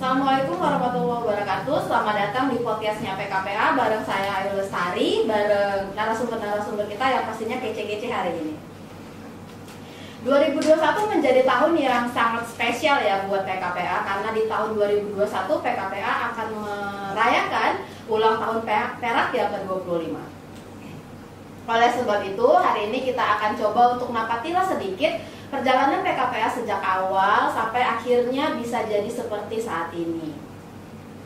Assalamualaikum warahmatullahi wabarakatuh. Selamat datang di podcastnya PKPA bareng saya Ayu Lestari, bareng narasumber-narasumber kita yang pastinya kece-kece hari ini. 2021 menjadi tahun yang sangat spesial ya buat PKPA, karena di tahun 2021 PKPA akan merayakan ulang tahun Perak yang ke-25. Oleh sebab itu, hari ini kita akan coba untuk napatilah sedikit perjalanan PKPA sejak awal sampai akhirnya bisa jadi seperti saat ini.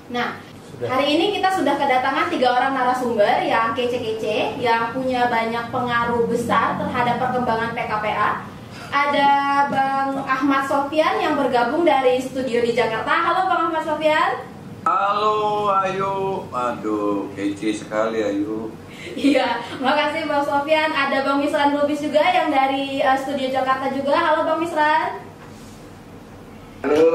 Nah, hari ini kita sudah kedatangan 3 orang narasumber yang kece-kece, yang punya banyak pengaruh besar terhadap perkembangan PKPA. Ada Bang Ahmad Sofyan yang bergabung dari studio di Jakarta. Halo Bang Ahmad Sofyan. Halo Ayu. Aduh, kece sekali Ayu. Iya, makasih Bang Sofyan. Ada Bang Misran Lubis juga yang dari studio Jakarta juga. Halo Bang Misran. Halo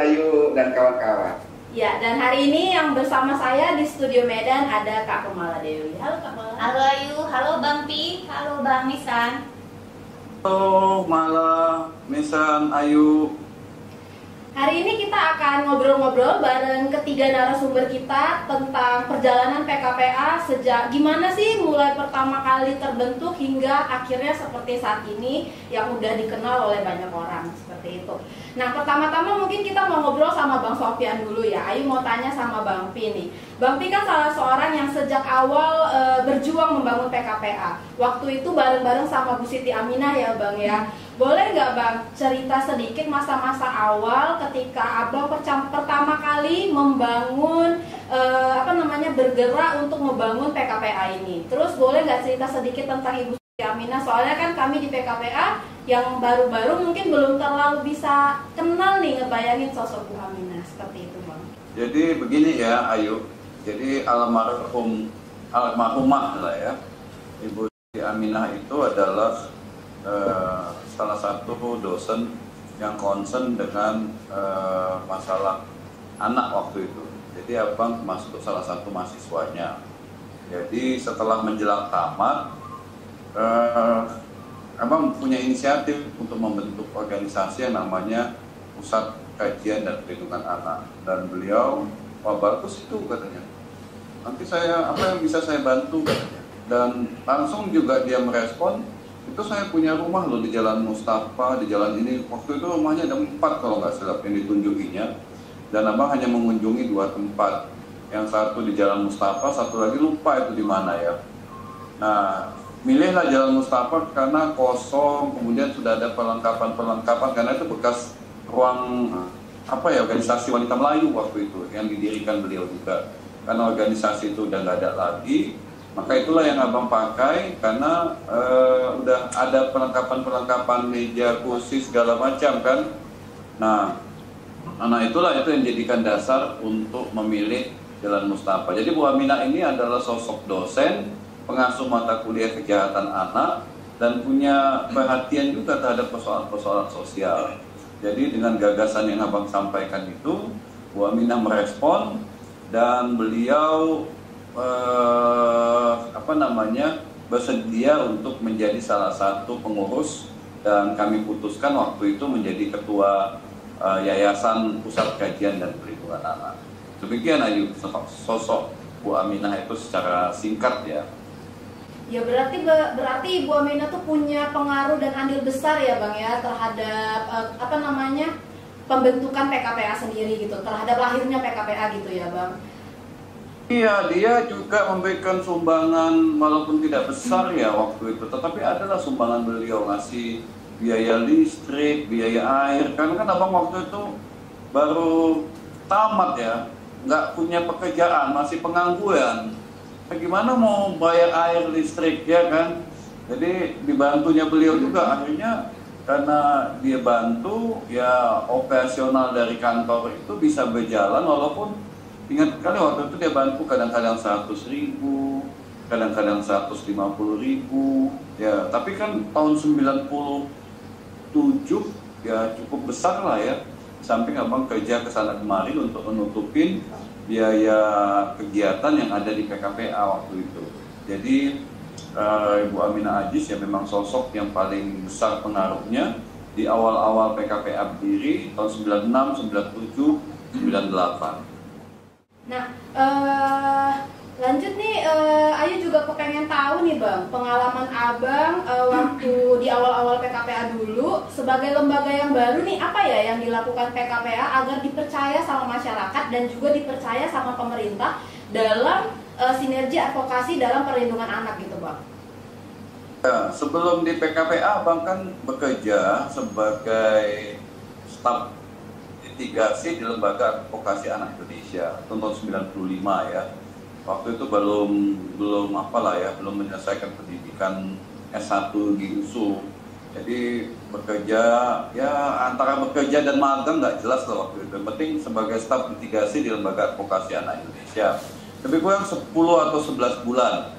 Ayu dan kawan-kawan. Ya, dan hari ini yang bersama saya di studio Medan ada Kak Kumala Dewi. Halo Kak Kumala. Halo Ayu, halo Bang Pi, halo Bang Misran. Halo Mala, Misan, Ayu. Hari ini kita akan ngobrol-ngobrol bareng ketiga narasumber kita tentang perjalanan PKPA sejak gimana sih mulai pertama kali terbentuk hingga akhirnya seperti saat ini yang udah dikenal oleh banyak orang, seperti itu. Nah, pertama-tama mungkin kita mau ngobrol sama Bang Sofyan dulu ya. Ayu mau tanya sama Bang Pi nih. Bang Pi kan salah seorang yang sejak awal berjuang membangun PKPA. Waktu itu bareng-bareng sama Bu Siti Aminah ya Bang ya. Boleh nggak Bang cerita sedikit masa-masa awal ketika Abang pertama kali membangun bergerak untuk membangun PKPA ini. Terus boleh nggak cerita sedikit tentang Ibu Siti Aminah? Soalnya kan kami di PKPA yang baru-baru mungkin belum terlalu bisa kenal nih ngebayangin sosok Bu Aminah, seperti itu Bang. Jadi begini ya Ayu. Jadi almarhumah lah ya. Ibu Siti Aminah itu adalah salah satu dosen yang concern dengan masalah anak waktu itu. Jadi Abang masuk salah satu mahasiswanya. Jadi setelah menjelang tamat, Abang punya inisiatif untuk membentuk organisasi yang namanya Pusat Kajian dan Perlindungan Anak. Dan beliau, wah bagus itu katanya. Nanti apa yang bisa saya bantu katanya. Dan langsung juga dia merespon, itu saya punya rumah loh di Jalan Mustafa, di jalan ini. Waktu itu rumahnya ada 4 kalau nggak salah yang ditunjukinya. Dan Abang hanya mengunjungi 2 tempat. Yang satu di Jalan Mustafa, satu lagi lupa itu di mana ya. Nah, milihlah Jalan Mustafa karena kosong, kemudian sudah ada perlengkapan-perlengkapan, karena itu bekas ruang organisasi wanita Melayu waktu itu yang didirikan beliau juga. Karena organisasi itu udah nggak ada lagi, maka itulah yang Abang pakai karena udah ada perlengkapan-perlengkapan meja, kursi segala macam kan. Nah, itulah itu yang jadikan dasar untuk memilih Jalan Mustafa. Jadi Bu Aminah ini adalah sosok dosen, pengasuh mata kuliah kejahatan anak, dan punya perhatian juga terhadap persoalan-persoalan sosial. Jadi dengan gagasan yang Abang sampaikan itu, Bu Aminah merespon dan beliau bersedia untuk menjadi salah satu pengurus, dan kami putuskan waktu itu menjadi ketua Yayasan Pusat Kajian dan Perlindungan Anak. Demikian Ayu sosok Bu Aminah itu secara singkat ya. Ya berarti Bu Aminah tuh punya pengaruh dan andil besar ya Bang ya terhadap pembentukan PKPA sendiri gitu, terhadap lahirnya PKPA gitu ya Bang. Iya, dia juga memberikan sumbangan walaupun tidak besar ya waktu itu, tetapi adalah sumbangan beliau, ngasih biaya listrik, biaya air, karena kan Abang waktu itu baru tamat ya, nggak punya pekerjaan, masih pengangguran. Gimana mau bayar air listrik ya kan? Jadi dibantunya beliau juga, akhirnya karena dia bantu ya operasional dari kantor itu bisa berjalan, walaupun ingat kali waktu itu dia bantu kadang-kadang 100.000, kadang-kadang 150.000 ya, tapi kan tahun 97 ya cukup besar lah ya, samping Abang kerja kesana kemari untuk menutupin biaya kegiatan yang ada di PKPA waktu itu. Jadi Ibu Aminah Aziz ya memang sosok yang paling besar pengaruhnya di awal-awal PKPA berdiri tahun 96, 97, 99 Nah, lanjut nih, Ayu juga kepengen tahu nih Bang, pengalaman Abang waktu di awal-awal PKPA dulu, sebagai lembaga yang baru nih, apa ya yang dilakukan PKPA agar dipercaya sama masyarakat dan juga dipercaya sama pemerintah dalam sinergi advokasi dalam perlindungan anak gitu Bang? Ya, sebelum di PKPA, Abang kan bekerja sebagai staf litigasi di Lembaga Advokasi Anak Indonesia tahun 95 ya. Waktu itu belum menyelesaikan pendidikan S1 di USU. Jadi bekerja ya antara bekerja dan magang nggak jelas lah waktu itu. Yang penting sebagai staf litigasi di Lembaga Advokasi Anak Indonesia. Lebih kurang 10 atau 11 bulan.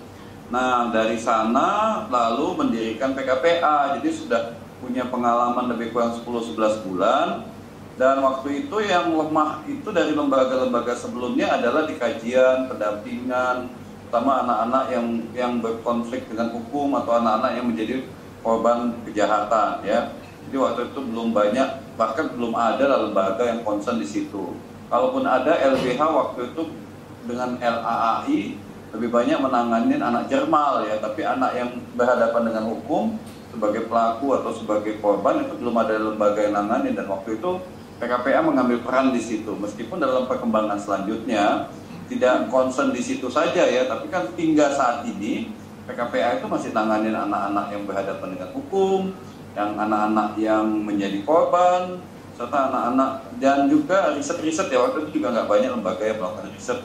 Nah, dari sana lalu mendirikan PKPA. Jadi sudah punya pengalaman lebih kurang 10-11 bulan. Dan waktu itu yang lemah itu dari lembaga-lembaga sebelumnya adalah di kajian, pendampingan, terutama anak-anak yang berkonflik dengan hukum atau anak-anak yang menjadi korban kejahatan ya. Jadi waktu itu belum banyak, bahkan belum ada lembaga yang concern di situ. Kalaupun ada LBH waktu itu dengan LAAI lebih banyak menangani anak Jermal ya, tapi anak yang berhadapan dengan hukum sebagai pelaku atau sebagai korban itu belum ada lembaga yang nanganin. Dan waktu itu PKPA mengambil peran di situ, meskipun dalam perkembangan selanjutnya tidak concern di situ saja ya, tapi kan hingga saat ini PKPA itu masih nanganin anak-anak yang berhadapan dengan hukum, yang anak-anak yang menjadi korban, serta anak-anak, dan juga riset-riset ya, waktu itu juga nggak banyak lembaga yang melakukan riset.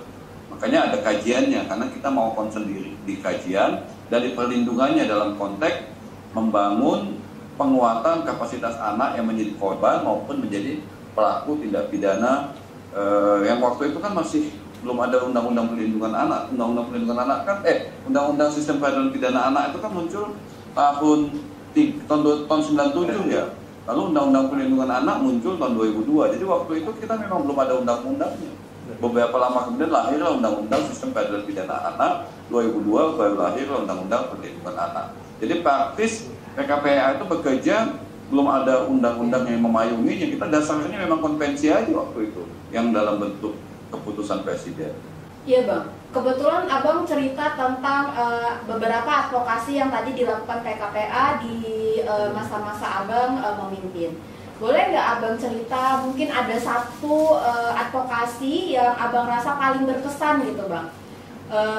Makanya ada kajiannya, karena kita mau concern di kajian dan di perlindungannya dalam konteks membangun penguatan kapasitas anak yang menjadi korban maupun menjadi pelaku tindak pidana yang waktu itu kan masih belum ada undang-undang perlindungan anak. Undang-undang perlindungan anak kan undang-undang sistem peradilan pidana anak itu kan muncul tahun 97 ya. Lalu undang-undang perlindungan anak muncul tahun 2002. Jadi waktu itu kita memang belum ada undang-undangnya. Beberapa lama kemudian lahirlah undang-undang sistem peradilan pidana anak, 2002 baru lahirlah undang-undang perlindungan anak. Jadi praktis PKPA itu bekerja belum ada undang-undang yang memayunginya, kita dasarnya memang konvensi aja waktu itu yang dalam bentuk keputusan presiden. Iya Bang, kebetulan Abang cerita tentang beberapa advokasi yang tadi dilakukan PKPA di masa-masa Abang memimpin. Boleh nggak Abang cerita mungkin ada satu advokasi yang Abang rasa paling berkesan gitu Bang?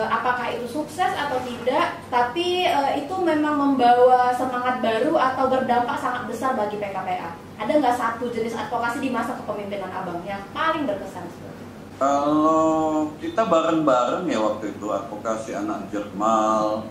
Apakah itu sukses atau tidak, tapi itu memang membawa semangat baru atau berdampak sangat besar bagi PKPA. Ada nggak satu jenis advokasi di masa kepemimpinan Abang yang paling berkesan? Kalau kita bareng-bareng ya waktu itu advokasi anak Jermal,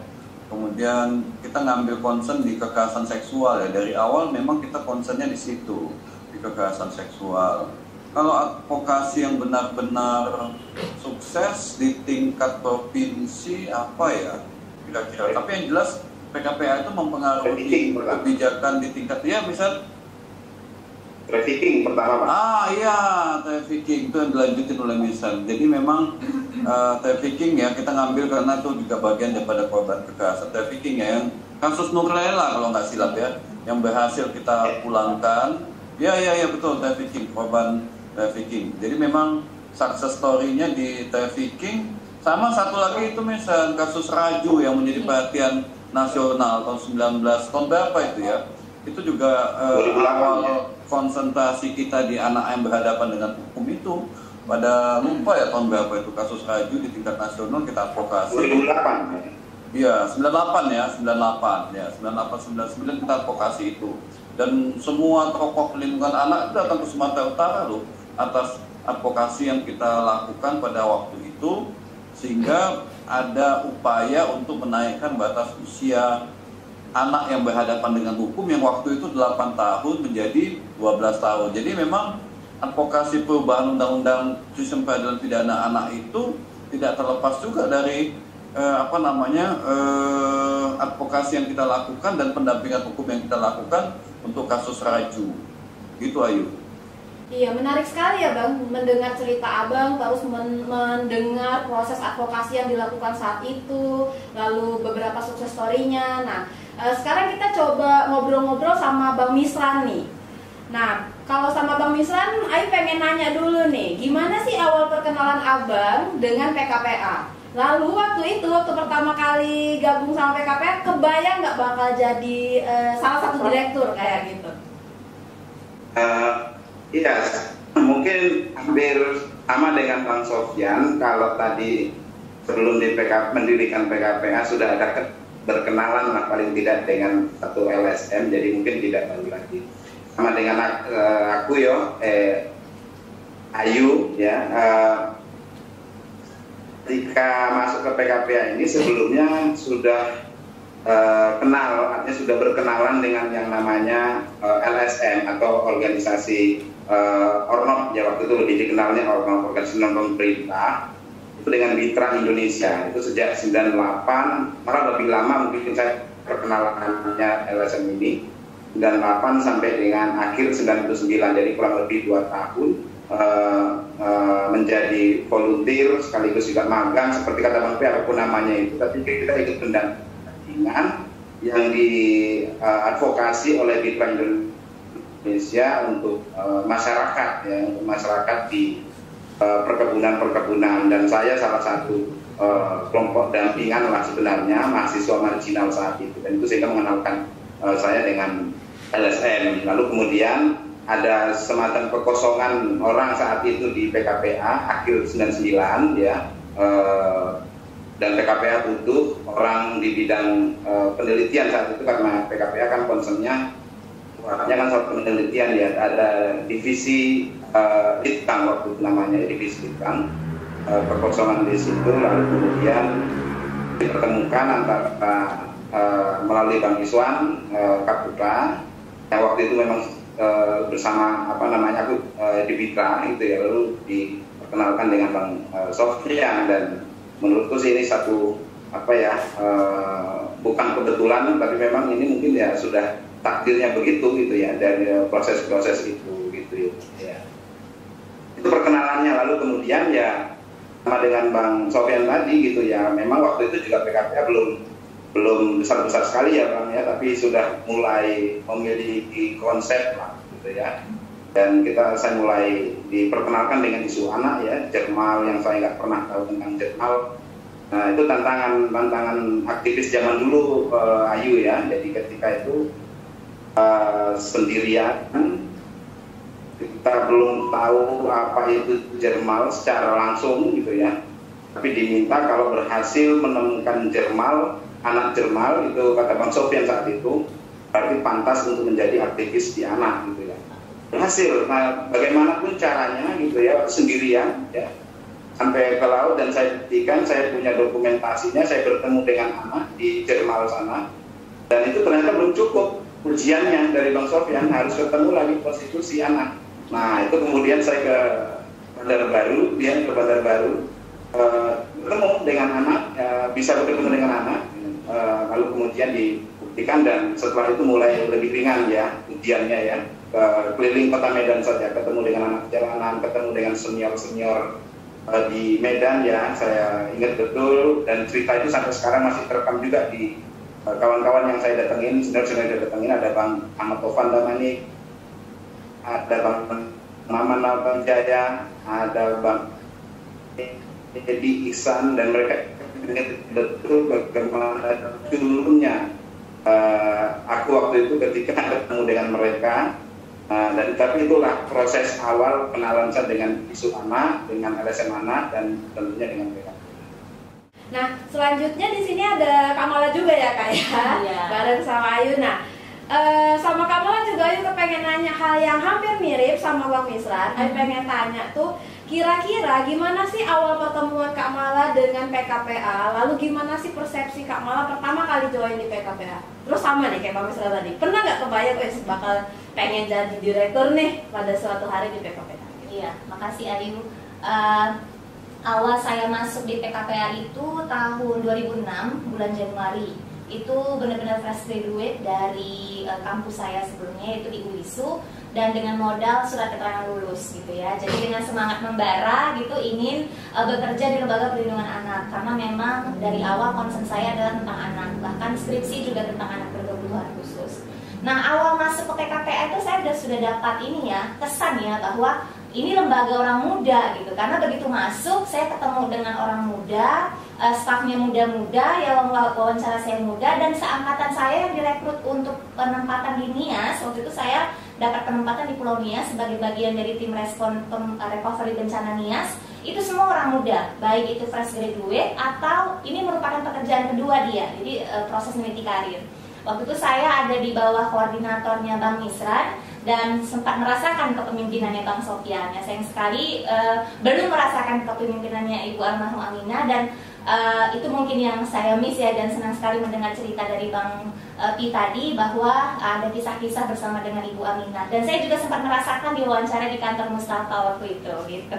kemudian kita ngambil concern di kekerasan seksual ya. Dari awal memang kita concernnya di situ, di kekerasan seksual. Kalau advokasi yang benar-benar sukses di tingkat provinsi apa ya kira-kira? Tapi yang jelas PKPA itu mempengaruhi kebijakan di tingkat ya, misal trafficking pertama Pak. Iya, trafficking itu yang dilanjutin oleh misal. Jadi memang trafficking ya kita ngambil karena itu juga bagian daripada korban kekerasan trafficking ya. Yang kasus Nurlela kalau nggak silap ya, yang berhasil kita pulangkan. Ya betul, trafficking, korban trafficking. Jadi memang success story-nya di trafficking. Sama satu lagi itu misal kasus Raju yang menjadi perhatian nasional tahun 19 berapa itu ya? Itu juga awal konsentrasi kita di anak yang berhadapan dengan hukum itu. Pada lupa ya tahun berapa itu kasus Raju di tingkat nasional kita advokasi. 2008. Iya, 98 ya, 99 kita advokasi itu. Dan semua tokoh pelindungan anak itu datang ke Sumatera Utara loh, atas advokasi yang kita lakukan pada waktu itu, sehingga ada upaya untuk menaikkan batas usia anak yang berhadapan dengan hukum yang waktu itu 8 tahun menjadi 12 tahun. Jadi memang advokasi perubahan undang-undang sistem peradilan pidana anak itu tidak terlepas juga dari advokasi yang kita lakukan dan pendampingan hukum yang kita lakukan untuk kasus Raju. Gitu Ayu. Iya, menarik sekali ya Bang mendengar cerita Abang, terus mendengar proses advokasi yang dilakukan saat itu, lalu beberapa sukses story-nya. Nah, sekarang kita coba ngobrol-ngobrol sama Bang Misran nih. Nah, kalau sama Bang Misran, Ayu pengen nanya dulu nih, gimana perkenalan abang dengan PKPA. Lalu waktu pertama kali gabung sama PKPA, kebayang nggak bakal jadi salah satu direktur kayak gitu? Iya, mungkin hampir sama dengan Bang Sofyan. Kalau tadi sebelum mendirikan PKPA sudah ada berkenalan lah paling tidak dengan satu LSM, jadi mungkin tidak baru lagi. Sama dengan aku Ayu ya. Ketika masuk ke PKPA ini sebelumnya sudah kenal, artinya sudah berkenalan dengan yang namanya LSM atau organisasi Ornop ya, waktu itu lebih dikenalnya Ornop, organisasi non pemerintah, itu dengan Mitra Indonesia itu sejak 98, malah lebih lama mungkin saya perkenalannya LSM ini 98 sampai dengan akhir 99, jadi kurang lebih 2 tahun menjadi volunteer sekaligus juga magang seperti kata Bang P, apapun namanya itu, tapi kita ikut pendampingan yang diadvokasi oleh Mitra Indonesia untuk masyarakat ya, untuk masyarakat di perkebunan, dan saya salah satu kelompok dampingan lah sebenarnya, mahasiswa marginal saat itu, dan itu sehingga mengenalkan saya dengan LSM. Lalu kemudian ada semacam kekosongan orang saat itu di PKPA akhir 99 ya, dan PKPA butuh orang di bidang penelitian saat itu, karena PKPA kan concernnya kan soal penelitian ya, ada divisi Litbang waktu itu namanya, divisi Litbang, kekosongan di situ. Lalu kemudian dipertemukan antara melalui Bang Iswan Kaputra yang waktu itu memang bersama aku di Mitra itu ya, lalu diperkenalkan dengan Bang Sofyan, dan menurutku sih ini satu bukan kebetulan, tapi memang ini mungkin ya sudah takdirnya begitu gitu ya, dari proses-proses itu gitu ya. Itu perkenalannya. Lalu kemudian ya sama dengan Bang Sofyan tadi gitu ya, memang waktu itu juga PKPA belum besar-besar sekali ya Bang ya, tapi sudah mulai memiliki konsep lah gitu ya. Dan saya mulai diperkenalkan dengan isu anak ya, Jermal yang saya nggak pernah tahu tentang Jermal. Nah itu tantangan aktivis zaman dulu Ayu ya. Jadi ketika itu sendirian, kita belum tahu apa itu Jermal secara langsung gitu ya. Tapi diminta kalau berhasil menemukan anak Jermal itu, kata Bang Sofyan saat itu, berarti pantas untuk menjadi aktivis di anak gitu ya. Berhasil. Nah, bagaimanapun caranya gitu ya, sendirian ya, sampai ke laut, dan saya buktikan, saya punya dokumentasinya, saya bertemu dengan anak di Jermal sana, dan itu ternyata belum cukup ujiannya dari Bang Sofyan, harus ketemu lagi prostitusi anak. Nah itu kemudian saya ke Bandar Baru, ketemu dengan anak, bisa bertemu dengan anak, lalu kemudian dibuktikan, dan setelah itu mulai lebih ringan ya ujiannya ya, keliling kota Medan saja, ketemu dengan anak jalanan, ketemu dengan senior di Medan ya, saya ingat betul, dan cerita itu sampai sekarang masih terekam juga di kawan-kawan yang saya datengin, senior-senior yang datengin, ada Bang Ahmad Tovan Damani, ada Bang Maman Nalban Jaya, ada Bang Edi Ihsan, dan mereka ingat betul bagaimana dulunya aku waktu itu ketika ketemu dengan mereka. Dan tapi itulah proses awal kenalan saya dengan isu anak, dengan LSM anak, dan tentunya dengan mereka. Nah, selanjutnya di sini ada Kamala juga ya Kak ya, iya. Bareng sama Ayu. Nah, sama Kamala juga Ayu pengen nanya hal yang hampir mirip sama Bang Misran. Ayu pengen tanya tuh, kira-kira gimana sih awal pertemuan Kak Mala dengan PKPA? Lalu gimana sih persepsi Kak Mala pertama kali join di PKPA? Terus sama nih kayak Bang Misran tadi, pernah nggak kebayang bakal pengen jadi direktur nih pada suatu hari di PKPA? Iya, makasih Ayu. Awal saya masuk di PKPA itu tahun 2006, bulan Januari. Itu benar-benar fresh graduate dari kampus saya sebelumnya, itu di UISU, dan dengan modal surat keterangan lulus gitu ya. Jadi dengan semangat membara gitu, ingin bekerja di lembaga perlindungan anak, karena memang dari awal concern saya adalah tentang anak, bahkan skripsi juga tentang anak berkebutuhan khusus. Nah, awal masuk ke PKPA itu saya sudah dapat ini ya, kesan ya, bahwa ini lembaga orang muda gitu, karena begitu masuk saya ketemu dengan orang muda, stafnya muda-muda, yang wawancara saya muda, dan seangkatan saya yang direkrut untuk penempatan di Nias. Waktu itu saya dapat penempatan di Pulau Nias sebagai bagian dari tim respon recovery bencana Nias. Itu semua orang muda, baik itu fresh graduate atau ini merupakan pekerjaan kedua dia, jadi proses meniti karir. Waktu itu saya ada di bawah koordinatornya Bang Misran dan sempat merasakan kepemimpinannya Bang Sofyan. Ya, sayang sekali belum merasakan kepemimpinannya Ibu Almarhum Aminah, dan itu mungkin yang saya miss ya, dan senang sekali mendengar cerita dari Bang Pi tadi bahwa ada kisah-kisah bersama dengan Ibu Aminah, dan saya juga sempat merasakan diwawancara di kantor Mustafa waktu itu gitu.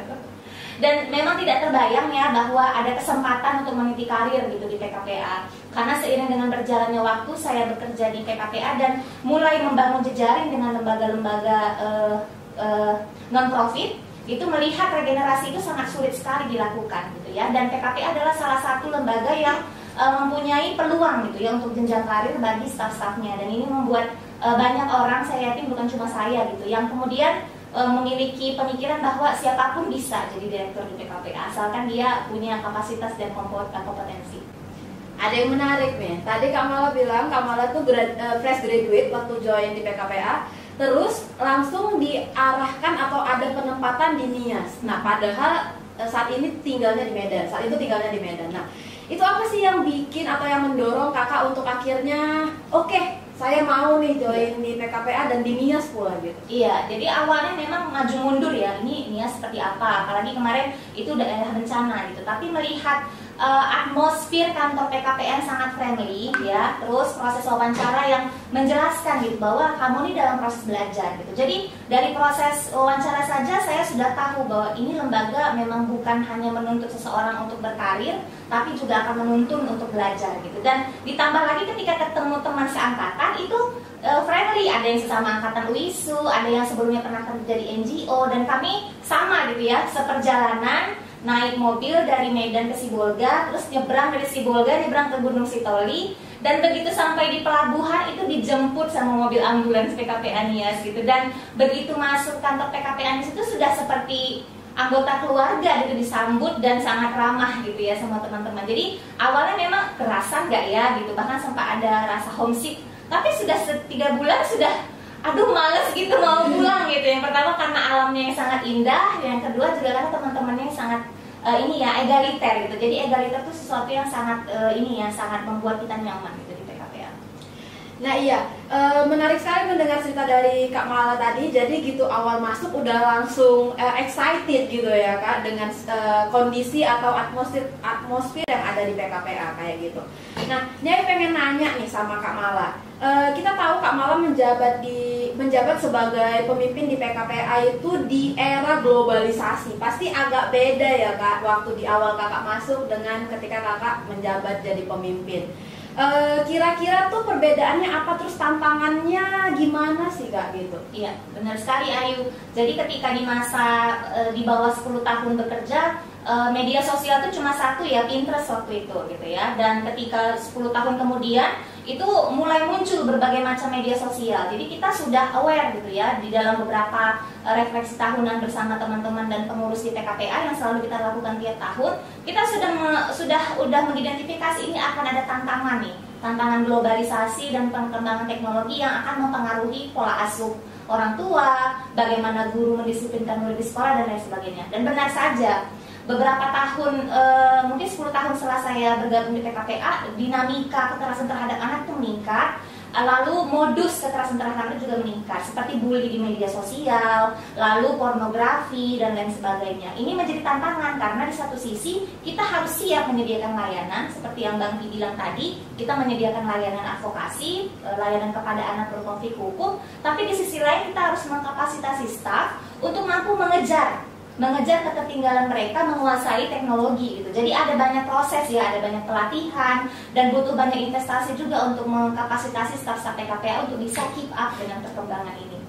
Dan memang tidak terbayang ya bahwa ada kesempatan untuk meniti karir gitu di PKPA. Karena seiring dengan berjalannya waktu saya bekerja di PKPA dan mulai membangun jejaring dengan lembaga-lembaga non-profit, itu melihat regenerasi itu sangat sulit sekali dilakukan gitu ya. Dan PKPA adalah salah satu lembaga yang mempunyai peluang gitu ya untuk jenjang karir bagi staf-stafnya, dan ini membuat banyak orang, saya yakin bukan cuma saya gitu, yang kemudian memiliki pemikiran bahwa siapapun bisa jadi direktur di PKPA asalkan dia punya kapasitas dan kompetensi. Ada yang menarik nih. Tadi Kak Mala bilang Kak Mala tuh fresh graduate waktu join di PKPA, terus langsung diarahkan atau ada penempatan di Nias. Nah, padahal saat ini tinggalnya di Medan. Saat itu tinggalnya di Medan. Nah, itu apa sih yang bikin atau yang mendorong Kakak untuk akhirnya oke, saya mau nih join di PKPA dan di Nias pula gitu? Iya, jadi awalnya memang maju mundur ya, ini Nias seperti apa, apalagi kemarin itu daerah bencana gitu. Tapi melihat atmosfer kantor PKPA yang sangat friendly ya, terus proses wawancara yang menjelaskan gitu bahwa kamu ini dalam proses belajar gitu. Jadi dari proses wawancara saja saya sudah tahu bahwa ini lembaga memang bukan hanya menuntut seseorang untuk berkarir, tapi juga akan menuntun untuk belajar gitu. Dan ditambah lagi ketika ketemu teman seangkatan itu friendly, ada yang sesama angkatan UISU, ada yang sebelumnya pernah kerja di NGO, dan kami sama gitu ya, seperjalanan naik mobil dari Medan ke Sibolga, terus nyebrang dari Sibolga nyebrang ke Gunung Sitoli, dan begitu sampai di pelabuhan itu dijemput sama mobil ambulans PKPA Nias gitu. Dan begitu masuk kantor PKPA Nias itu sudah seperti anggota keluarga gitu, disambut dan sangat ramah gitu ya sama teman-teman. Jadi awalnya memang kerasa nggak ya gitu, bahkan sempat ada rasa homesick, tapi sudah 3 bulan sudah aduh males gitu mau pulang gitu. Yang pertama karena alamnya yang sangat indah, yang kedua juga karena teman-temannya yang sangat ini ya egaliter gitu. Jadi egaliter itu sesuatu yang sangat ini ya, sangat membuat kita nyaman gitu di PKPA. Nah iya, menarik sekali mendengar cerita dari Kak Mala tadi. Jadi gitu awal masuk udah langsung excited gitu ya Kak, dengan kondisi atau atmosfer yang ada di PKPA kayak gitu. Nah, ini aku pengen nanya nih sama Kak Mala. Kita tahu Kak Mala menjabat sebagai pemimpin di PKPA itu di era globalisasi. Pasti agak beda ya Kak, waktu di awal Kakak masuk dengan ketika Kakak menjabat jadi pemimpin. Kira-kira tuh perbedaannya apa, terus tantangannya gimana sih Kak gitu? Iya, benar sekali Ayu. Jadi ketika di masa di bawah 10 tahun bekerja, media sosial itu cuma satu ya, Pinterest waktu itu gitu ya. Dan ketika 10 tahun kemudian itu mulai muncul berbagai macam media sosial. Jadi kita sudah aware gitu ya, di dalam beberapa refleksi tahunan bersama teman-teman dan pengurus di PKPA yang selalu kita lakukan tiap tahun, kita sudah mengidentifikasi ini akan ada tantangan nih, tantangan globalisasi dan perkembangan teknologi yang akan mempengaruhi pola asuh orang tua, bagaimana guru mendisiplinkan murid di sekolah dan lain sebagainya. Dan benar saja, beberapa tahun, mungkin 10 tahun setelah saya bergabung di PKPA, dinamika kekerasan terhadap anak itu meningkat, lalu modus kekerasan terhadap anak juga meningkat, seperti bully di media sosial, lalu pornografi dan lain sebagainya. Ini menjadi tantangan karena di satu sisi kita harus siap menyediakan layanan, seperti yang Bang Pi bilang tadi, kita menyediakan layanan advokasi, layanan kepada anak berkonflik hukum, tapi di sisi lain kita harus mengkapasitasi staf untuk mampu mengejar ketertinggalan mereka menguasai teknologi gitu. Jadi ada banyak proses ya, ada banyak pelatihan dan butuh banyak investasi juga untuk mengkapasitasi staf-staf PKPA untuk bisa keep up dengan perkembangan ini.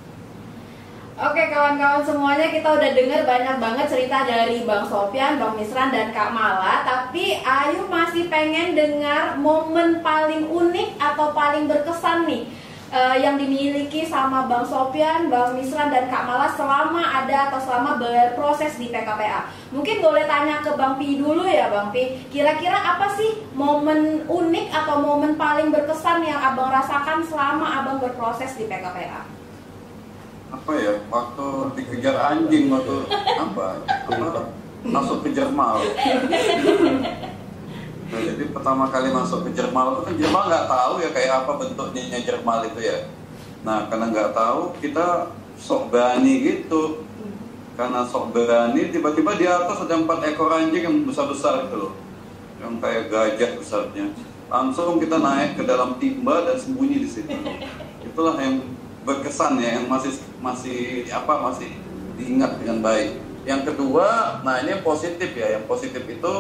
Oke kawan-kawan semuanya, kita udah dengar banyak banget cerita dari Bang Sofyan, Bang Misran, dan Kak Mala. Tapi Ayu masih pengen dengar momen paling unik atau paling berkesan nih yang dimiliki sama Bang Sopyan, Bang Misran, dan Kak Mala selama ada atau selama berproses di PKPA. Mungkin boleh tanya ke Bang Pi dulu ya Bang Pi, kira-kira apa sih momen unik atau momen paling berkesan yang Abang rasakan selama Abang berproses di PKPA? Apa ya, waktu dikejar anjing, waktu apa masuk ke Jermal. Nah, jadi pertama kali masuk ke Jermal itu kan Jermal nggak tahu ya kayak apa bentuknya Jermal itu ya. Nah karena nggak tahu kita sok berani gitu. Karena sok berani tiba-tiba di atas ada 4 ekor anjing yang besar-besar gitu loh, yang kayak gajah besarnya. Langsung kita naik ke dalam timba dan sembunyi di situ. Itulah yang berkesan ya, yang masih diingat dengan baik. Yang kedua, nah ini yang positif ya. Yang positif itu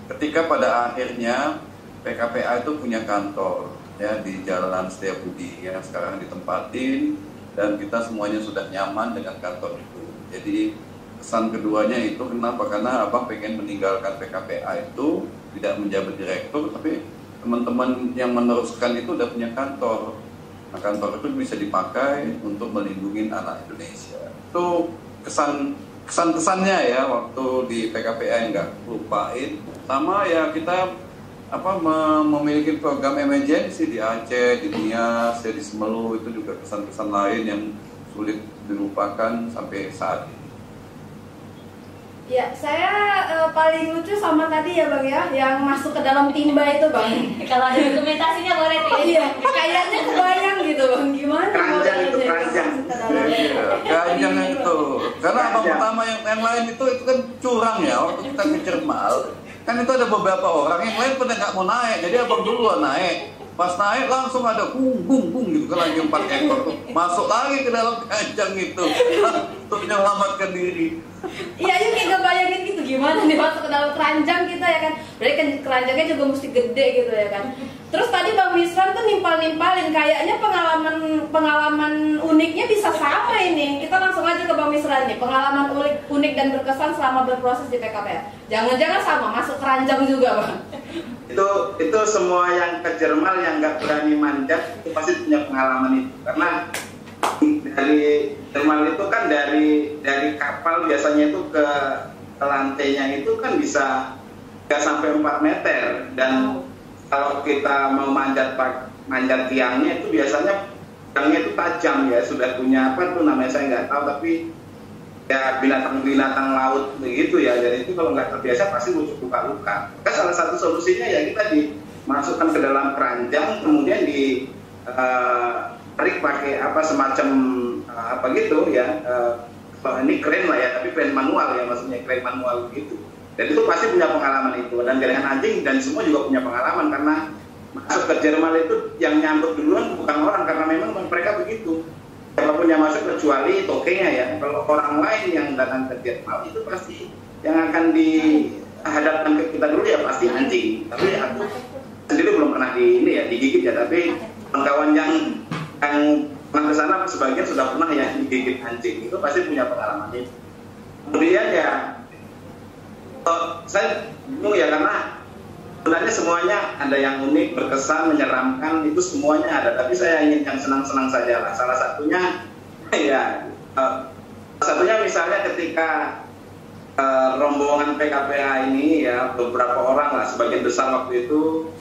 ketika pada akhirnya PKPA itu punya kantor ya di Jalan Setiabudi yang sekarang ditempatin, dan kita semuanya sudah nyaman dengan kantor itu. Jadi kesan keduanya itu kenapa? Karena Abang pengen meninggalkan PKPA itu tidak menjabat direktur, tapi teman-teman yang meneruskan itu udah punya kantor. Nah, kantor itu bisa dipakai untuk melindungi anak Indonesia. Itu kesan-kesannya ya waktu di PKPA yang nggak lupain. Sama ya kita memiliki program emergency di Aceh, di Nias, di Semelu, itu juga kesan-kesan lain yang sulit dilupakan sampai saat ini. Ya, saya paling lucu sama tadi ya Bang ya, yang masuk ke dalam timba itu Bang. Kalau ada dokumentasinya boleh tuh. Iya, kayaknya kebayang gitu Bang, gimana Keranjang itu, keranjang. Keranjang itu, karena abang pertama yang lain itu kan curang ya, waktu kita ke Jermal, kan itu ada beberapa orang yang lain pada nggak mau naik, jadi abang duluan naik. Pas naik langsung ada bung gitu kan, lagi 4 ekor tuh masuk lagi ke dalam keranjang itu untuk menyelamatkan diri. Iya, yuk kita bayangin gitu gimana nih masuk ke dalam keranjang kita ya kan. Berarti kan keranjangnya juga mesti gede gitu ya kan. Terus tadi Bang Misran tuh nimpalin kayaknya pengalaman uniknya bisa sama ini. Kita langsung aja ke Bang Misran nih, pengalaman unik dan berkesan selama berproses di PKPA. Jangan-jangan sama masuk keranjang juga Bang. Itu semua yang ke Jermal yang nggak berani manjat itu pasti punya pengalaman itu, karena dari Jermal itu kan dari kapal biasanya itu ke lantainya itu kan bisa 3 sampai 4 meter, dan kalau kita mau manjat tiangnya itu biasanya tiangnya itu tajam ya, sudah punya apa tuh namanya saya nggak tahu, tapi ya binatang laut begitu ya. Jadi itu kalau nggak terbiasa pasti muncul luka-luka. Maka salah satu solusinya ya kita dimasukkan ke dalam keranjang, kemudian tarik pakai semacam gitu ya. Ini keren lah ya, tapi keren manual ya, maksudnya keren manual gitu. Dan itu pasti punya pengalaman itu, dan jaringan anjing dan semua juga punya pengalaman, karena masuk ke Jerman itu yang nyambut duluan bukan orang, karena memang mereka begitu. Walaupun yang masuk kecuali tokenya ya, kalau orang lain yang datang ke Jerman itu pasti yang akan dihadapkan ke kita dulu ya pasti anjing. Tapi aku sendiri belum pernah digigit ya, tapi kawan-kawan yang pernah ke sana sebagian sudah pernah ya digigit anjing, itu pasti punya pengalaman itu. Kemudian ya saya bingung ya, karena sebenarnya semuanya ada yang unik, berkesan, menyeramkan, itu semuanya ada. Tapi saya ingin yang senang-senang saja lah. Salah satunya ya, misalnya ketika rombongan PKPA ini ya, beberapa orang lah, sebagian besar waktu itu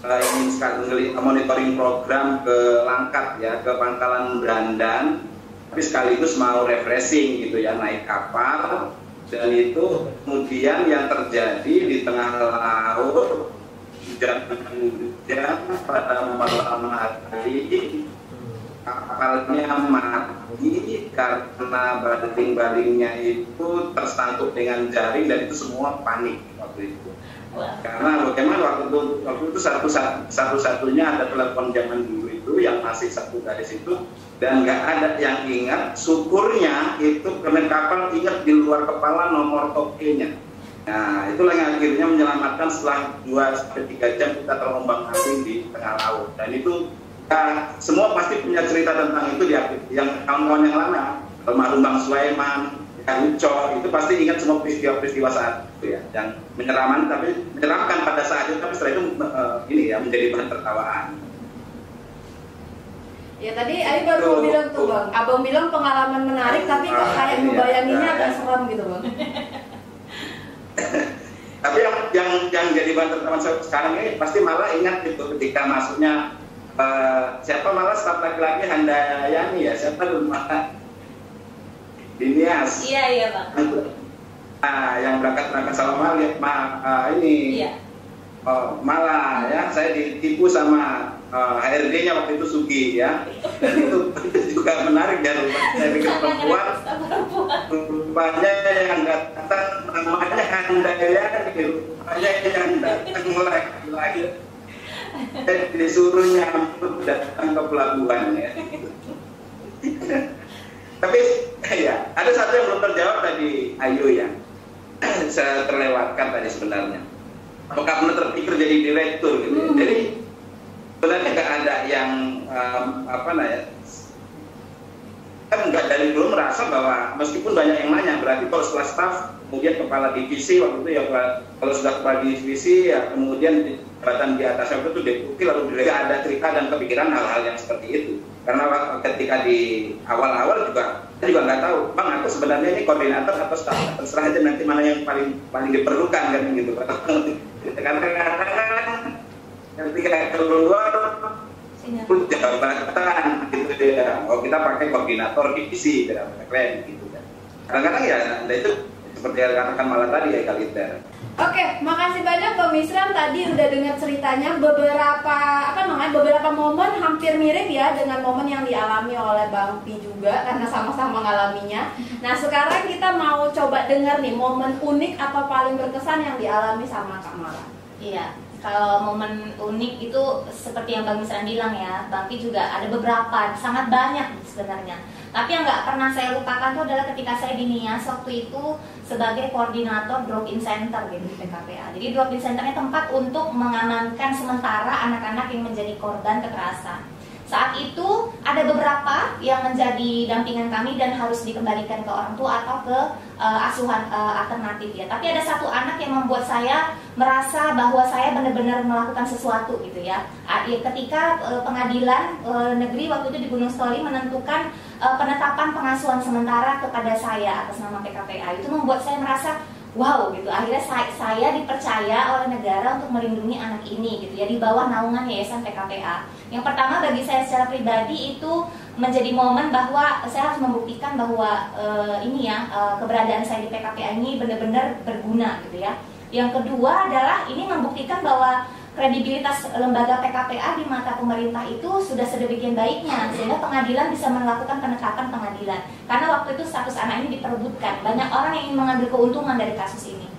ingin sekali monitoring program ke Langkat ya, ke Pangkalan Brandan, tapi sekaligus mau refreshing gitu ya, naik kapal. Dan itu kemudian yang terjadi di tengah laut, hujan pada malam hari, kapalnya mati karena baling-balingnya itu tersangkut dengan jaring, dan itu semua panik waktu itu. Karena bagaimana waktu itu satu-satunya ada telepon zaman dulu itu yang masih satu garis itu, dan nggak ada yang ingat. Syukurnya itu karena kapal ingat di luar kepala nomor tokenya. Nah itulah yang akhirnya menyelamatkan setelah 2-3 jam kita terombang-ambing di tengah laut. Dan itu ya, semua pasti punya cerita tentang itu di yang kawan-kawan yang lama, almarhum Bang Sulaiman, Uco, itu pasti ingat semua peristiwa saat itu ya, yang menyeramkan pada saat itu, tapi setelah itu ini ya menjadi bahan tertawaan. Ya tadi Ayu baru mau bilang tuh Bang, Abang bilang pengalaman menarik tapi kok kayak ngebayanginnya agak seram gitu Bang. Tapi yang jadi bahan terutama sekarang ini pasti malah ingat gitu ketika masuknya siapa malah staf laki-laki Handayani ya, siapa lupa Dinias. Iya Bang. Yang berangkat sama ini. Iya. Malah ya saya ditipu sama HRD-nya waktu itu Sugi ya. Dan itu juga menarik ya, saya pikir perempuan rupanya yang datang namanya Handayani, rupanya yang datang lagi disuruh nyambut datang ke pelabuhan ya. Tapi ya ada satu yang belum terjawab tadi Ayu ya, saya terlewatkan tadi sebenarnya. Apakah benar terpikir jadi direktur gitu? Jadi sebenarnya nggak ada yang kan nggak dari dulu merasa bahwa meskipun banyak yang nanya, berarti kalau setelah staf kemudian kepala divisi waktu itu ya, kalau sudah kepala divisi ya kemudian jabatan di atasnya itu deputi lalu direktur, ada cerita dan kepikiran hal-hal yang seperti itu. Karena ketika di awal-awal juga saya juga nggak tahu, Bang aku sebenarnya ini koordinator atau staf, terserah aja nanti mana yang paling diperlukan kan gitu. Karena ketika keluar jabatan gitu ya, kita pakai koordinator divisi dalam keren gitu kan. Kadang-kadang ya itu seperti yang katakan malah tadi ya Kaliter. Oke, makasih banyak Bang Misran, tadi udah dengar ceritanya beberapa momen hampir mirip ya dengan momen yang dialami oleh Bang Pi juga karena sama-sama mengalaminya. Nah, sekarang kita mau coba dengar nih momen unik atau paling berkesan yang dialami sama Kak Mala. Iya, kalau momen unik itu seperti yang Bang Misran bilang ya, Bang Pi juga ada beberapa, sangat banyak sebenarnya. Tapi yang nggak pernah saya lupakan itu adalah ketika saya di NIAS waktu itu sebagai koordinator drop-in center gitu di PKPA. Jadi drop-in centernya tempat untuk mengamankan sementara anak-anak yang menjadi korban kekerasan. Saat itu ada beberapa yang menjadi dampingan kami dan harus dikembalikan ke orang tua atau ke asuhan alternatif ya. Tapi ada satu anak yang membuat saya merasa bahwa saya benar-benar melakukan sesuatu gitu ya. Ketika pengadilan negeri waktu itu di Gunung Stoli menentukan penetapan pengasuhan sementara kepada saya atas nama PKPA, itu membuat saya merasa wow gitu. Akhirnya saya dipercaya oleh negara untuk melindungi anak ini gitu ya, di bawah naungan Yayasan PKPA. Yang pertama bagi saya secara pribadi itu menjadi momen bahwa saya harus membuktikan bahwa keberadaan saya di PKPA ini benar-benar berguna gitu ya. Yang kedua adalah ini membuktikan bahwa kredibilitas lembaga PKPA di mata pemerintah itu sudah sedemikian baiknya sehingga pengadilan bisa melakukan penetapan pengadilan. Karena waktu itu status anak ini diperebutkan, banyak orang yang ingin mengambil keuntungan dari kasus ini.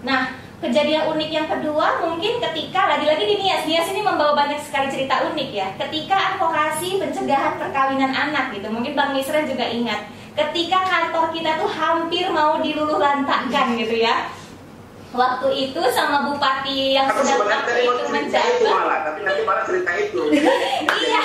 Nah, kejadian unik yang kedua mungkin ketika lagi-lagi di NIAS ini membawa banyak sekali cerita unik ya. Ketika advokasi pencegahan perkawinan anak gitu, mungkin Bang Misran juga ingat. Ketika kantor kita tuh hampir mau diluluhlantakkan gitu ya. Waktu itu sama bupati yang sudah waktu itu menjabat. Tapi nanti malah cerita itu. Iya,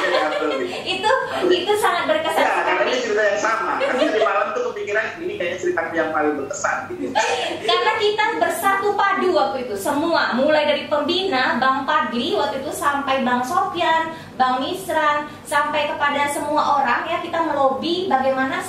itu sangat berkesan sekali. Karena ini cerita yang sama. Karena di malam tuh kepikiran ini kayaknya cerita yang paling berkesan. Gitu. Karena kita bersatu padu waktu itu semua, mulai dari pembina Bang Padli waktu itu sampai Bang Sofyan, Bang Misran, sampai kepada semua orang ya, kita melobi bagaimana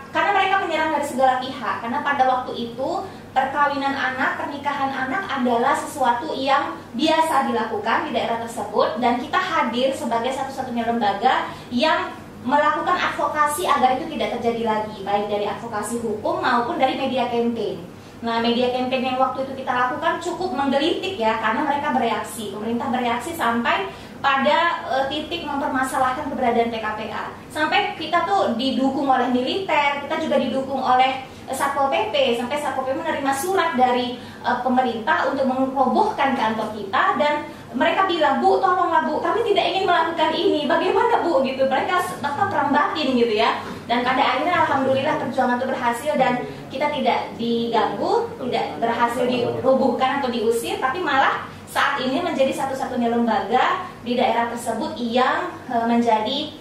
karena mereka menyerang dari segala pihak. Karena pada waktu itu perkawinan anak, pernikahan anak adalah sesuatu yang biasa dilakukan di daerah tersebut dan kita hadir sebagai satu-satunya lembaga yang melakukan advokasi agar itu tidak terjadi lagi, baik dari advokasi hukum maupun dari media campaign. Nah, media campaign yang waktu itu kita lakukan cukup menggelitik ya, karena mereka bereaksi, pemerintah bereaksi sampai pada titik mempermasalahkan keberadaan PKPA. Sampai kita tuh didukung oleh militer, kita juga didukung oleh Satpol PP, sampai Satpol PP menerima surat dari pemerintah untuk merobohkan kantor kita dan mereka bilang, Bu, tolonglah Bu, kami tidak ingin melakukan ini, bagaimana Bu gitu. Mereka bahkan perang batin gitu ya. Dan pada akhirnya alhamdulillah perjuangan itu berhasil dan kita tidak diganggu, tidak berhasil dirobohkan atau diusir, tapi malah saat ini menjadi satu-satunya lembaga di daerah tersebut yang menjadi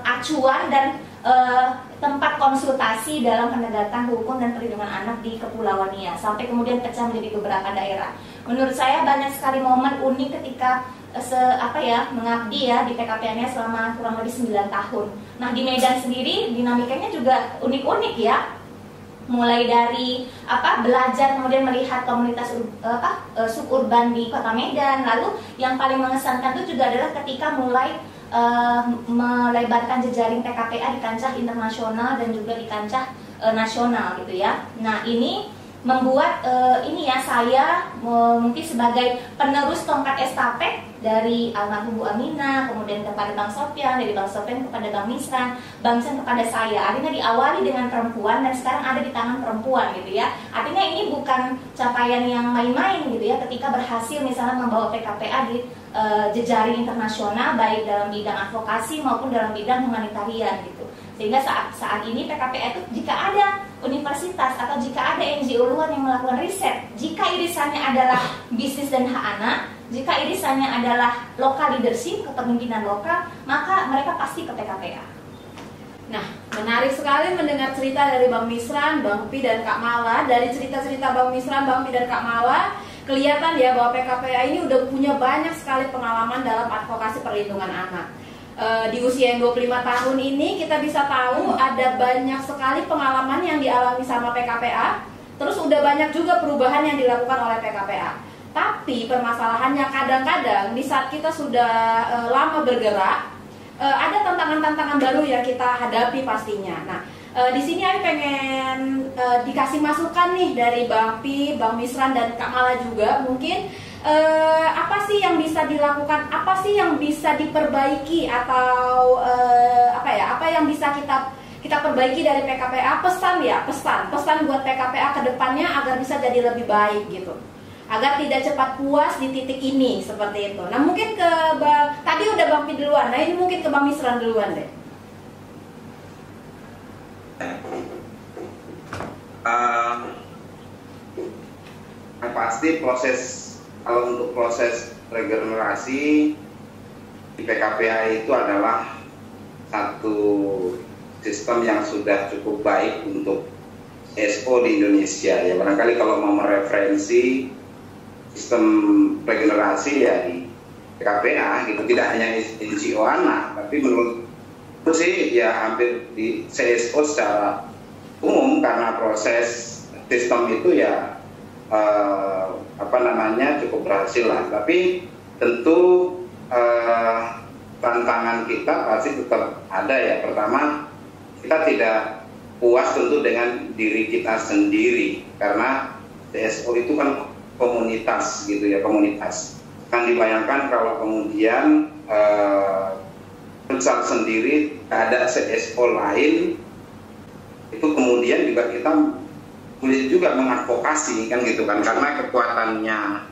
acuan dan tempat konsultasi dalam penegakan hukum dan perlindungan anak di Kepulauan Nias, sampai kemudian pecah menjadi beberapa daerah. Menurut saya banyak sekali momen unik ketika mengabdi ya di PKPA selama kurang lebih 9 tahun. Nah, di Medan sendiri dinamikanya juga unik-unik ya. Mulai dari belajar kemudian melihat komunitas suburban di Kota Medan. Lalu yang paling mengesankan itu juga adalah ketika mulai melebarkan jejaring PKPA di kancah internasional dan juga di kancah nasional gitu ya. Nah, ini membuat saya mungkin sebagai penerus tongkat estafet dari almarhum Bu Aminah, kemudian kepada Bang Sofyan, dari Bang Sofyan kepada Bang Misran, Bang Misran kepada saya. Artinya diawali dengan perempuan dan sekarang ada di tangan perempuan gitu ya. Artinya ini bukan capaian yang main-main gitu ya, ketika berhasil misalnya membawa PKPA di jejaring internasional baik dalam bidang advokasi maupun dalam bidang humanitarian gitu. Sehingga saat ini PKPA itu jika ada universitas atau jika ada NGO luar yang melakukan riset, jika irisannya adalah bisnis dan hak anak, jika irisannya adalah lokal leadership, kepemimpinan lokal, maka mereka pasti ke PKPA. Nah, menarik sekali mendengar cerita dari Bang Misran, Bang Pi dan Kak Mala. Dari cerita-cerita Bang Misran, Bang Pi dan Kak Mala, kelihatan ya bahwa PKPA ini udah punya banyak sekali pengalaman dalam advokasi perlindungan anak. Di usia yang 25 tahun ini kita bisa tahu ada banyak sekali pengalaman yang dialami sama PKPA. Terus udah banyak juga perubahan yang dilakukan oleh PKPA. Tapi permasalahannya kadang-kadang di saat kita sudah lama bergerak, ada tantangan-tantangan baru yang kita hadapi pastinya. Nah, di sini Ari pengen dikasih masukan nih dari Bang Pi, Bang Misran dan Kak Mala juga mungkin. Apa sih yang bisa dilakukan, apa sih yang bisa diperbaiki atau apa yang bisa kita perbaiki dari PKPA, pesan buat PKPA ke depannya agar bisa jadi lebih baik gitu, agar tidak cepat puas di titik ini seperti itu. Nah, mungkin ke tadi udah Bang Pi duluan, nah ini mungkin ke Bang Misran duluan deh. Yang pasti kalau untuk proses regenerasi di PKPA itu adalah satu sistem yang sudah cukup baik untuk CSO di Indonesia ya. Barangkali kalau mau mereferensi sistem regenerasi ya di PKPA gitu, tidak hanya NGO anak, tapi menurut itu sih ya hampir di CSO secara umum, karena proses sistem itu ya cukup berhasil lah. Tapi tentu tantangan kita pasti tetap ada ya. Pertama, kita tidak puas tentu dengan diri kita sendiri, karena CSO itu kan komunitas gitu ya, komunitas. Kan dibayangkan kalau kemudian futsal sendiri ada CSO lain, itu kemudian juga kita boleh juga mengadvokasi kan gitu kan, karena kekuatannya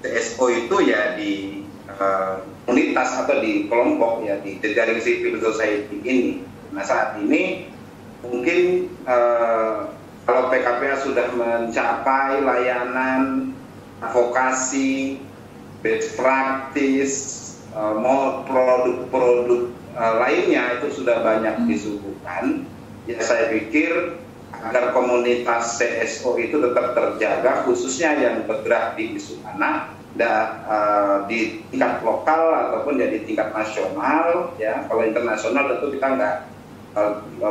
CSO itu ya di komunitas atau di kelompok ya, di jejaring civil society ini. Nah, saat ini mungkin kalau PKPA sudah mencapai layanan advokasi, best practice, produk-produk lainnya itu sudah banyak disuguhkan. Ya, saya pikir agar komunitas CSO itu tetap terjaga, khususnya yang bergerak di isu anak, di tingkat lokal ataupun ya di tingkat nasional ya. Kalau internasional tentu kita nggak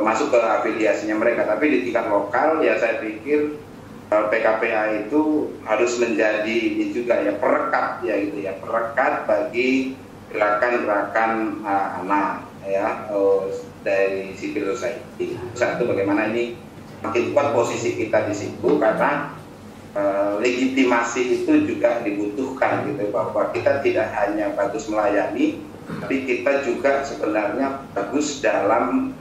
masuk ke afiliasinya mereka, tapi di tingkat lokal ya saya pikir PKPA itu harus menjadi ini juga ya, perekat ya gitu ya, perekat bagi gerakan-gerakan anak ya dari civil society. Satu, bagaimana ini makin kuat posisi kita di situ, karena legitimasi itu juga dibutuhkan gitu, bahwa kita tidak hanya bagus melayani, tapi kita juga sebenarnya bagus dalam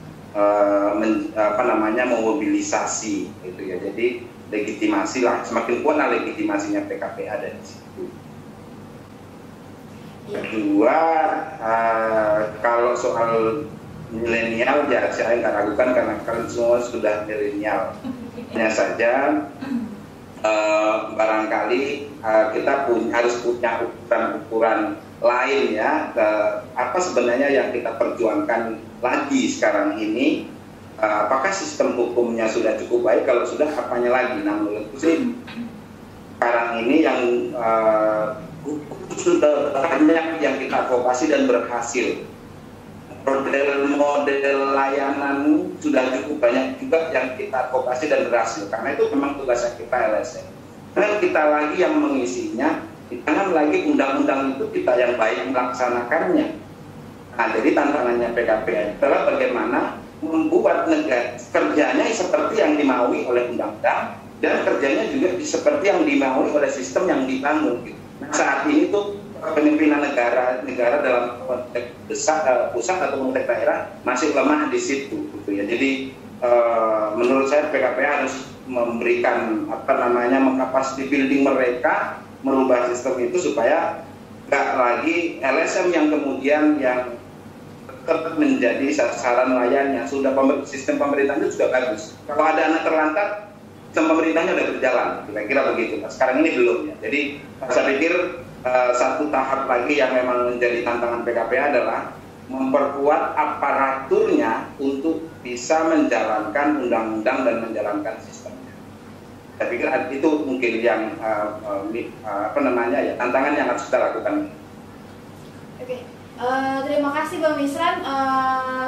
memobilisasi gitu ya. Jadi legitimasi lah, semakin kuat legitimasinya PKPA dari situ. Kedua, kalau soal milenial ya saya nggak ragukan, karena kalian semua sudah milenial. Hanya saja barangkali kita harus punya ukuran lain ya, apa sebenarnya yang kita perjuangkan lagi sekarang ini apakah sistem hukumnya sudah cukup baik? Kalau sudah, apanya lagi? Nah, menurutku sih sekarang ini yang sudah banyak yang kita advokasi dan berhasil. Model layanan sudah cukup banyak juga yang kita advokasi dan berhasil. Karena itu memang tugasnya kita LSM. Dan kita lagi yang mengisinya, jangan lagi undang-undang itu kita yang baik melaksanakannya. Nah, jadi tantangannya PKPA adalah bagaimana membuat negara kerjanya seperti yang dimaui oleh undang-undang dan kerjanya juga seperti yang dimaui oleh sistem yang dibangun. Nah, saat ini tuh kepemimpinan negara dalam konteks pusat atau konteks daerah masih lemah di situ, gitu ya. Jadi menurut saya PKPA harus memberikan mengkapasiti building mereka, merubah sistem itu supaya nggak lagi LSM yang kemudian yang tetap menjadi sasaran layannya. Sudah sistem pemerintahnya sudah bagus. Kalau ada anak terlantar, sistem pemerintahnya sudah berjalan, kira-kira begitu. Nah, sekarang ini belum ya. Jadi saya pikir satu tahap lagi yang memang menjadi tantangan PKPA adalah memperkuat aparaturnya untuk bisa menjalankan undang-undang dan menjalankan sistemnya. Saya pikir itu mungkin yang tantangan yang harus kita lakukan. Oke. Terima kasih Bang Misran,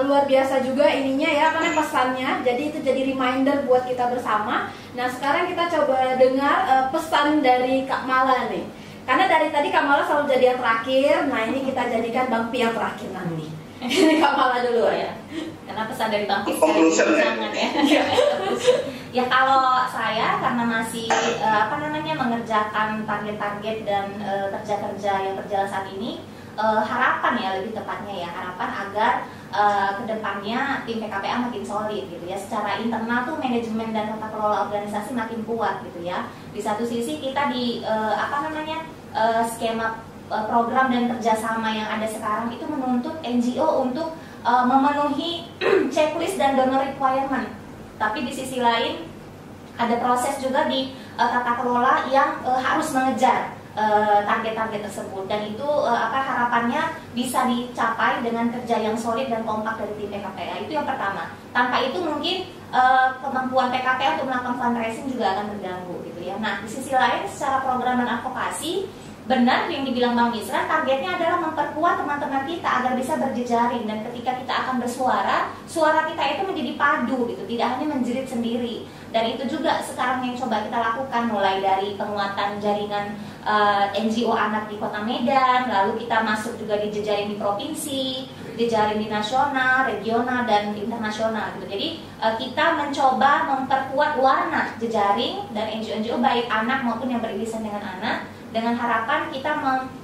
luar biasa juga ininya ya, karena pesannya, jadi itu jadi reminder buat kita bersama. Nah sekarang kita coba dengar pesan dari Kak Mala nih, karena dari tadi Kak Mala selalu jadi yang terakhir. Nah ini kita jadikan Bang Pi yang terakhir nanti. Ini Kak Mala dulu ya, karena pesan dari Bang Pi jangan ya. Ya kalau saya karena masih mengerjakan target-target dan kerja-kerja yang berjalan saat ini, harapan ya, lebih tepatnya ya, harapan agar kedepannya tim PKPA makin solid gitu ya. Secara internal tuh manajemen dan tata kelola organisasi makin kuat gitu ya. Di satu sisi kita di skema program dan kerjasama yang ada sekarang itu menuntut NGO untuk memenuhi checklist dan donor requirement. Tapi di sisi lain ada proses juga di tata kelola yang harus mengejar target-target tersebut, dan itu harapannya bisa dicapai dengan kerja yang solid dan kompak dari tim PKPA. Itu yang pertama. Tanpa itu mungkin kemampuan PKPA untuk melakukan fundraising juga akan terganggu gitu ya. Nah di sisi lain secara program dan advokasi, benar yang dibilang Bang Misran, targetnya adalah memperkuat teman-teman kita agar bisa berjejaring, dan ketika kita akan bersuara, suara kita itu menjadi padu gitu, tidak hanya menjerit sendiri. Dan itu juga sekarang yang coba kita lakukan, mulai dari penguatan jaringan NGO anak di Kota Medan, lalu kita masuk juga di jejaring di provinsi, jejaring di nasional, regional, dan internasional gitu. Jadi kita mencoba memperkuat warna jejaring dan NGO-NGO baik anak maupun yang beririsan dengan anak, dengan harapan kita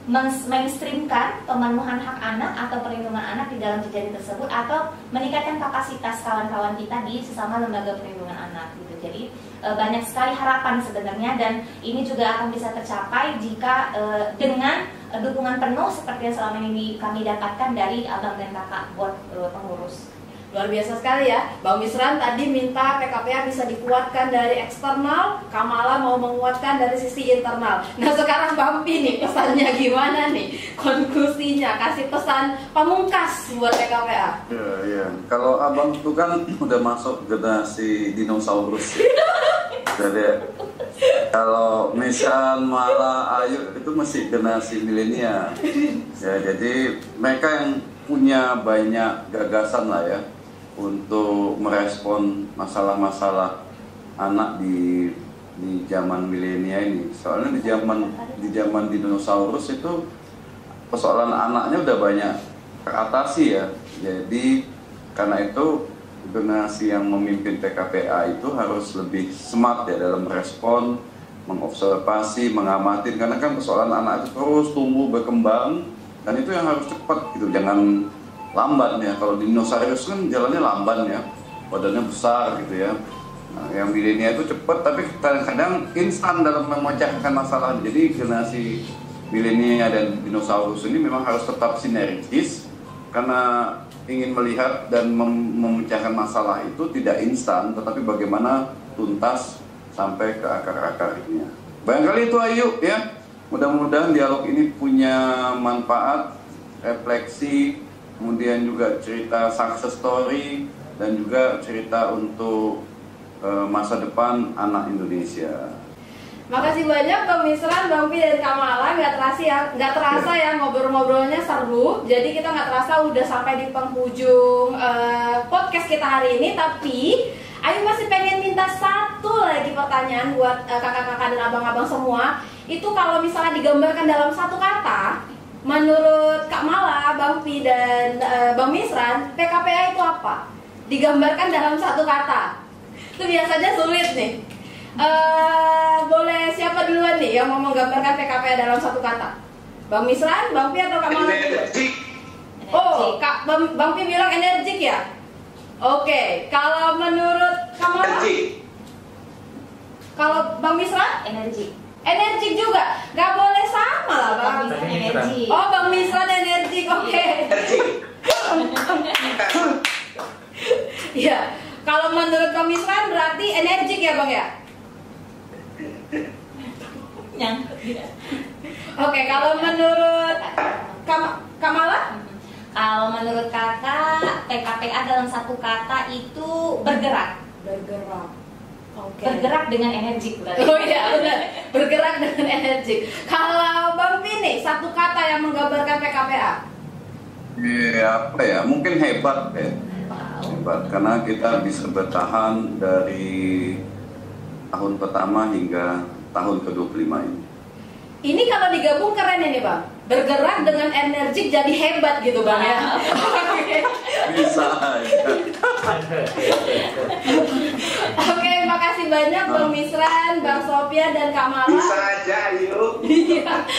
mainstreamkan pemenuhan hak anak atau perlindungan anak di dalam jejaring tersebut, atau meningkatkan kapasitas kawan-kawan kita di sesama lembaga perlindungan anak gitu. Jadi banyak sekali harapan sebenarnya, dan ini juga akan bisa tercapai jika dengan dukungan penuh seperti yang selama ini kami dapatkan dari abang dan kakak buat pengurus. Luar biasa sekali ya, Bang Misran tadi minta PKPA bisa dikuatkan dari eksternal, Kamala mau menguatkan dari sisi internal. Nah sekarang Bang Pi nih, pesannya gimana nih? Konklusinya, kasih pesan pamungkas buat PKPA. Iya. Kalau abang itu kan udah masuk generasi dinosaurus. Jadi kalau Misran, Mala, Ayu itu masih generasi milenial. Ya, jadi mereka yang punya banyak gagasan lah ya untuk merespon masalah-masalah anak di zaman milenial ini. Soalnya di zaman dinosaurus itu persoalan anaknya udah banyak teratasi ya. Jadi karena itu generasi yang memimpin PKPA itu harus lebih smart ya dalam merespon, mengobservasi, mengamati, karena kan persoalan anak itu terus tumbuh berkembang, dan itu yang harus cepat gitu, jangan lamban ya. Kalau dinosaurus kan jalannya lamban ya, badannya besar gitu ya. Nah, yang milenial itu cepat tapi kadang-kadang instan dalam memecahkan masalah. Jadi generasi milenial dan dinosaurus ini memang harus tetap sinergis, karena ingin melihat dan memecahkan masalah itu tidak instan, tetapi bagaimana tuntas sampai ke akar-akarnya. Barangkali itu Ayu ya. Mudah-mudahan dialog ini punya manfaat, refleksi, kemudian juga cerita success story dan juga cerita untuk masa depan anak Indonesia. Makasih banyak Bang Misran, Bang Pi, dan Kamala. Nggak terasa ya ngobrol-ngobrolnya seru. Jadi kita nggak terasa udah sampai di penghujung podcast kita hari ini. Tapi Ayu masih pengen minta satu lagi pertanyaan buat kakak-kakak dan abang-abang semua. Itu kalau misalnya digambarkan dalam satu kata, menurut Kak Mala, Bang Pi, dan Bang Misran, PKPA itu apa? Digambarkan dalam satu kata. Itu biasanya sulit nih. Boleh siapa duluan nih yang mau menggambarkan PKPA dalam satu kata? Bang Misran, Bang Pi, atau Kak Mala? Energik. Oh, Bang Pi bilang energik ya? Oke, kalau menurut Kak Mala? Energik. Kalau Bang Misran? Energi. Energik juga? Gak boleh sama lah Bang. Energi. Oh, Bang Misran energik, oke. Energik. Iya, kalau menurut Bang Misran berarti energik ya Bang ya? Oke, kalau menurut Kamala? Kalau menurut kakak, PKPA dalam satu kata itu bergerak. Bergerak. Oke. Bergerak dengan energi. Oh iya benar, bergerak dengan energi. Kalau Bang Pi nih, satu kata yang menggambarkan PKPA? Apa ya? Mungkin hebat ya. Hebat karena kita bisa bertahan dari tahun pertama hingga tahun ke-25 ini. Ini kalau digabung keren ini Bang. Bergerak dengan energik jadi hebat gitu Bang ya. Bisa. Oke, makasih banyak Bang Misran, Bang Sofyan, dan Kamala. Bisa aja, yuk. Iya.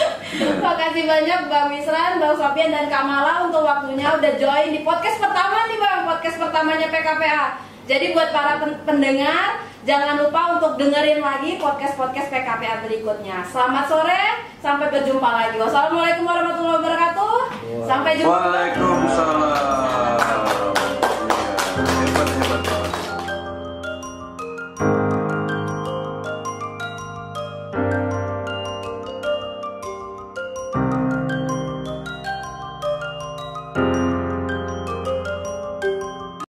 Makasih banyak Bang Misran, Bang Sofyan, dan Kamala untuk waktunya udah join di podcast pertama nih Bang, podcast pertamanya PKPA. Jadi buat para pendengar, jangan lupa untuk dengerin lagi podcast-podcast PKPA berikutnya. Selamat sore, sampai berjumpa lagi. Wassalamualaikum warahmatullahi wabarakatuh. Sampai jumpa. Waalaikumsalam.